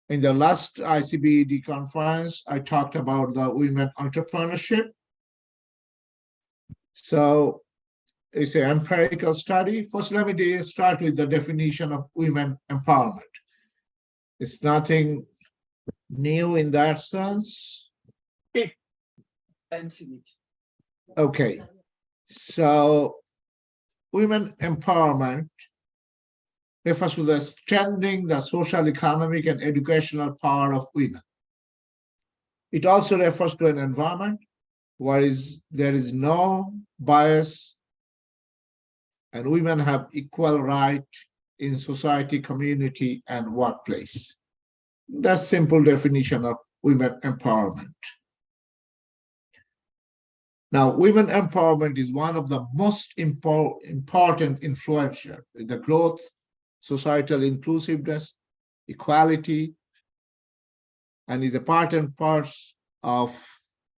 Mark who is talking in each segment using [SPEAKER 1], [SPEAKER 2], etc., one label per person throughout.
[SPEAKER 1] In the last ICBED conference, I talked about the women entrepreneurship. So it's an empirical study. First, let me start with the definition of women empowerment. It's nothing new in that sense. Okay, so women empowerment refers to the strengthening the social, economic, and educational power of women. It also refers to an environment where there is no bias and women have equal right in society, community, and workplace. That's simple definition of women empowerment. Now, women empowerment is one of the most important influential in the growth, societal inclusiveness, equality, and is a part and parts of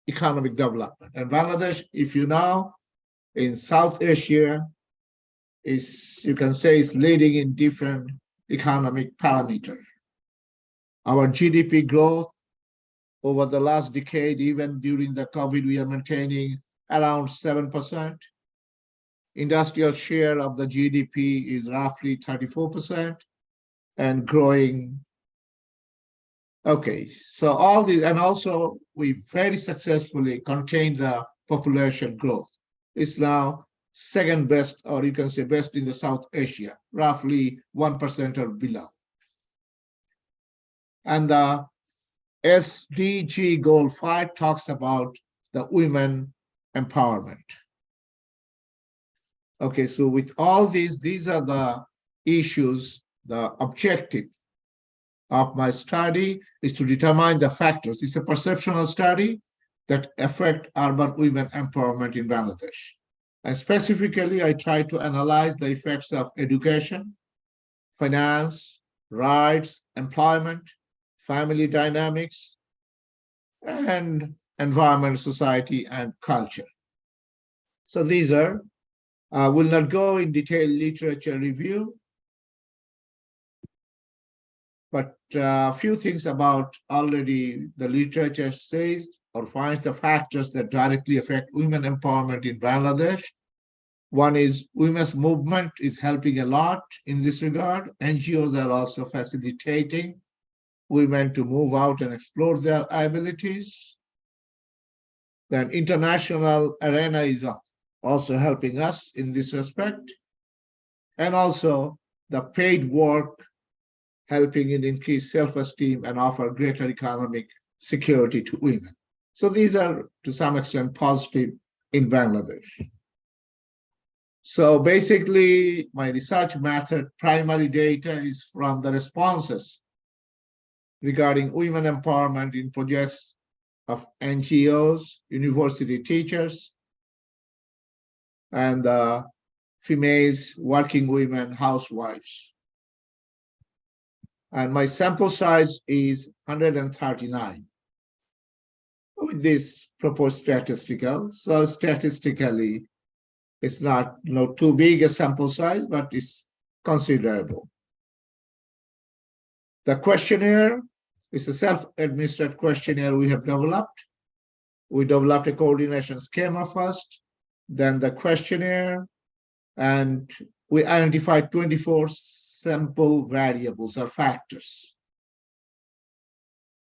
[SPEAKER 1] economic development. And Bangladesh, if you know, in South Asia, you can say is leading in different economic parameters. Our GDP growth over the last decade, even during the COVID, we are maintaining around 7%. Industrial share of the GDP is roughly 34% and growing. Okay, so all these, and also we very successfully contained the population growth. It's now second best, or you can say best in the South Asia, roughly 1% or below. And the SDG Goal 5 talks about the women empowerment. Okay, so with all these are the issues. The objective of my study is to determine the factors. It's a perceptual study that affect urban women empowerment in Bangladesh. And specifically, I try to analyze the effects of education, finance, rights, employment, family dynamics, and environment, society, and culture. So these are, I will not go in detailed literature review, but a few things about already the literature says or finds the factors that directly affect women empowerment in Bangladesh. One is women's movement is helping a lot in this regard. NGOs are also facilitating women to move out and explore their abilities. Then international arena is also helping us in this respect. And also the paid work helping in increase self-esteem and offer greater economic security to women. So these are to some extent positive in Bangladesh. So basically my research method, primary data is from the responses regarding women empowerment in projects of NGOs, university teachers, and females, working women, housewives. And my sample size is 139 with this proposed statistical. So statistically, it's not too big a sample size, but it's considerable. The questionnaire is a self-administered questionnaire we have developed. We developed a coordination schema first, then the questionnaire, and we identified 24 sample variables or factors.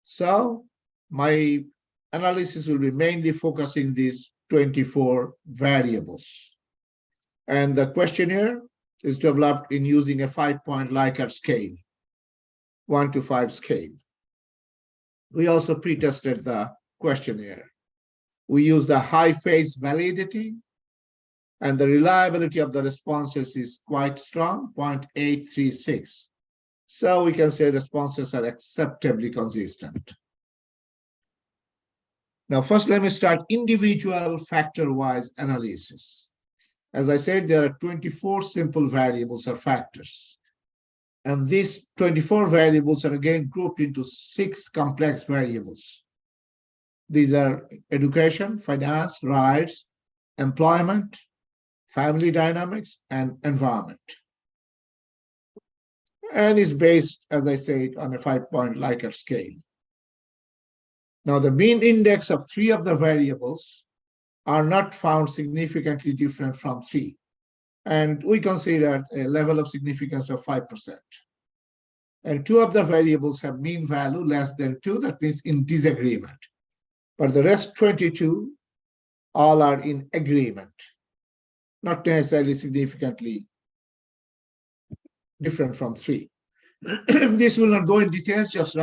[SPEAKER 1] So my analysis will be mainly focusing these 24 variables. And the questionnaire is developed in using a 5-point Likert scale, 1 to 5 scale. We also pre-tested the questionnaire. We used a high face validity, and the reliability of the responses is quite strong, 0.836. So we can say responses are acceptably consistent. Now, first, let me start individual factor-wise analysis. As I said, there are 24 simple variables or factors. And these 24 variables are again grouped into 6 complex variables. These are education, finance, rights, employment, family dynamics, and environment. and is based, as I said, on a 5-point Likert scale. Now, the mean index of 3 of the variables are not found significantly different from 3. And we consider a level of significance of 5%. And 2 of the variables have mean value less than 2, that means in disagreement. But the rest 22 all are in agreement, not necessarily significantly different from 3. This will not go in details, just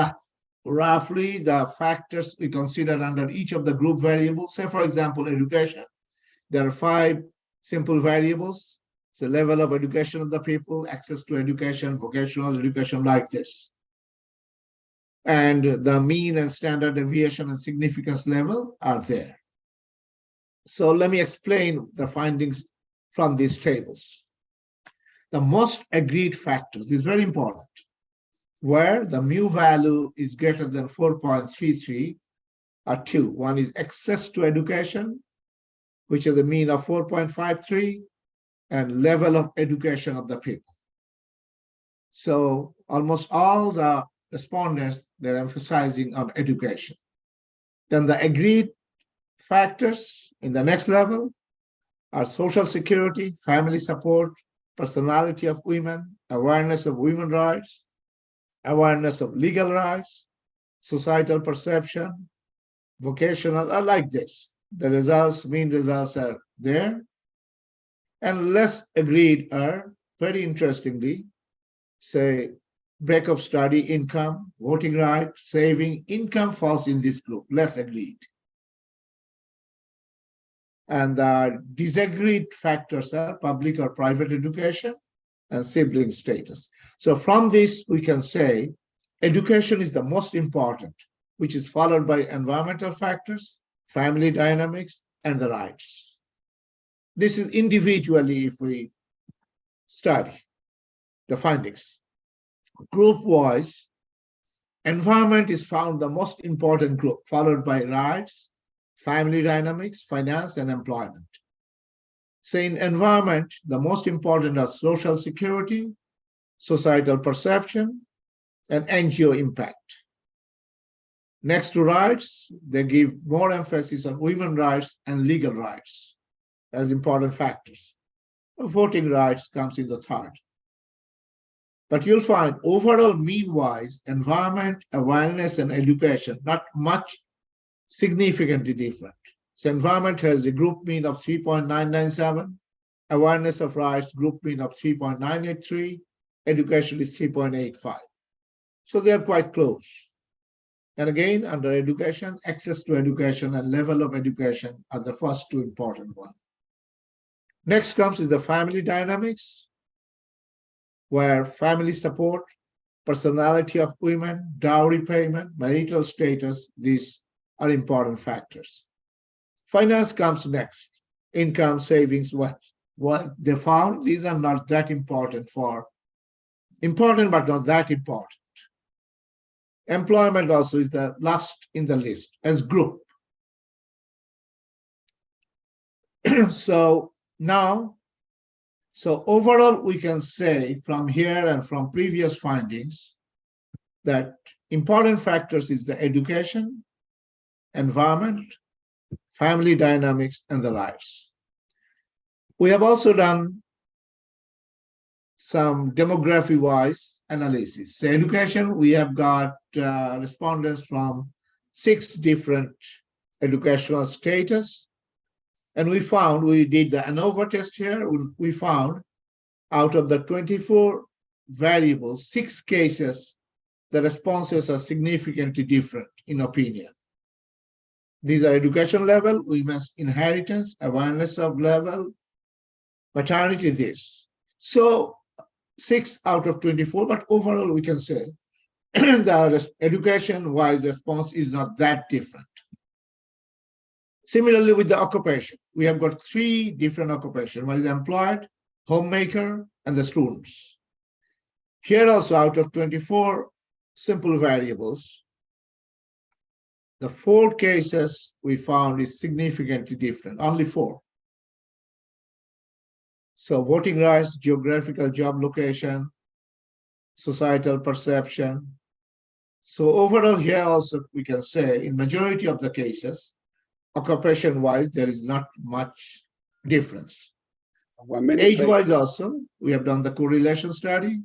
[SPEAKER 1] roughly the factors we consider under each of the group variables. Say, for example, education. There are 5 simple variables. The level of education of the people, access to education, vocational education, like this. And the mean and standard deviation and significance level are there. So let me explain the findings from these tables. The most agreed factors, this is very important, where the mu value is greater than 4.33 are 2. One is access to education, which is a mean of 4.53, and level of education of the people. So almost all the respondents, they're emphasizing on education. Then the agreed factors in the next level are social security, family support, personality of women, awareness of women's rights, awareness of legal rights, societal perception, vocational, are like this. The results, mean results are there. And less agreed are, very interestingly, say, break of study, income, voting right, saving, income falls in this group, less agreed. And the disagreed factors are public or private education and sibling status. So from this, we can say education is the most important, which is followed by environmental factors, family dynamics, and the rights. This is individually if we study the findings. Group-wise, environment is found the most important group, followed by rights, family dynamics, finance, and employment. So in environment, the most important are social security, societal perception, and NGO impact. Next to rights, they give more emphasis on women's rights and legal rights as important factors. Voting rights comes in the third. But you'll find overall mean-wise, environment, awareness, and education, not much significantly different. So environment has a group mean of 3.997, awareness of rights, group mean of 3.983, education is 3.85. So they're quite close. And again, under education, access to education and level of education are the first 2 important ones. Next comes is the family dynamics, where family support, personality of women, dowry payment, marital status, these are important factors. Finance comes next, income, savings, what they found, these are not that important but not that important. Employment also is the last in the list as group. So overall, we can say from here and from previous findings that important factors is the education, environment, family dynamics, and the rights. We have also done some demography-wise analysis. So education, we have got respondents from 6 different educational status. And we did the ANOVA test here, we found out of the 24 variables, 6 cases, the responses are significantly different in opinion. These are education level, women's inheritance, awareness of level, maternity, this. So 6 out of 24, but overall we can say the education-wise response is not that different. Similarly, with the occupation, we have got 3 different occupations. One is employed, homemaker, and the students. Here also, out of 24 simple variables, the 4 cases we found is significantly different, only 4. So voting rights, geographical job location, societal perception. So overall here also we can say in majority of the cases, occupation-wise, there is not much difference. Age-wise also, we have done the correlation study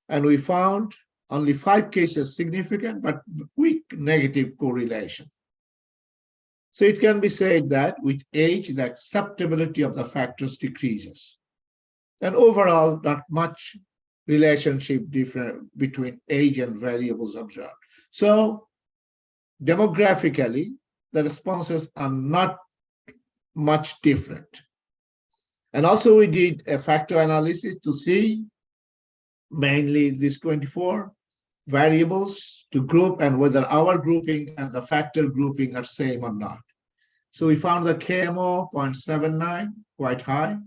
[SPEAKER 1] and we found only 5 cases significant but weak negative correlation. So it can be said that with age, the acceptability of the factors decreases. And overall, not much relationship different between age and variables observed. So demographically, the responses are not much different. And also we did a factor analysis to see mainly these 24 variables to group and whether our grouping and the factor grouping are same or not. So we found the KMO 0.79 quite high.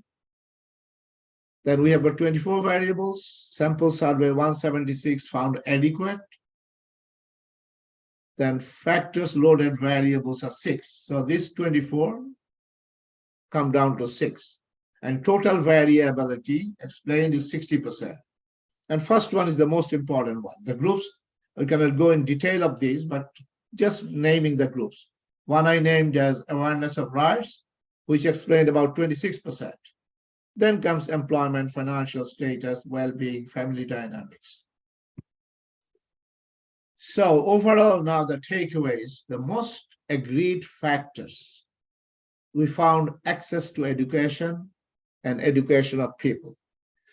[SPEAKER 1] Then we have got 24 variables, sample survey 176 found adequate. Then factors loaded variables are 6. So this 24 come down to 6. And total variability explained is 60%. And first one is the most important one. The groups, we cannot go in detail of these, but just naming the groups. One I named as awareness of rights, which explained about 26%. Then comes employment, financial status, well-being, family dynamics. So overall, now the takeaways, the most agreed factors, we found access to education and education of people.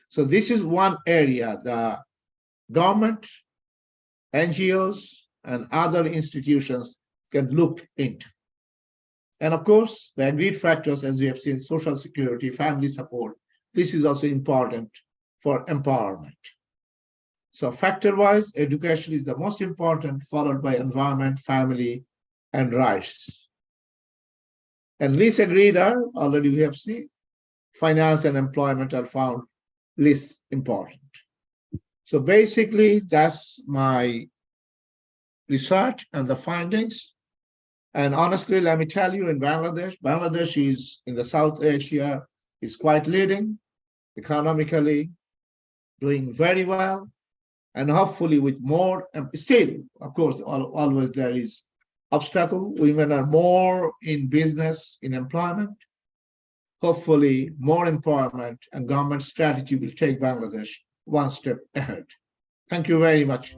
[SPEAKER 1] So this is one area the government, NGOs, and other institutions can look into. And of course, the agreed factors, as we have seen, social security, family support, this is also important for empowerment. So factor-wise, education is the most important, followed by environment, family, and rights. And least agreed are, already we have seen, finance and employment are found least important. So basically, that's my research and the findings. And honestly, let me tell you, in Bangladesh is in the South Asia, is quite leading economically, doing very well, and hopefully with more, and still, of course, always there is obstacle. Women are more in business, in employment. Hopefully, more empowerment and government strategy will take Bangladesh one step ahead. Thank you very much.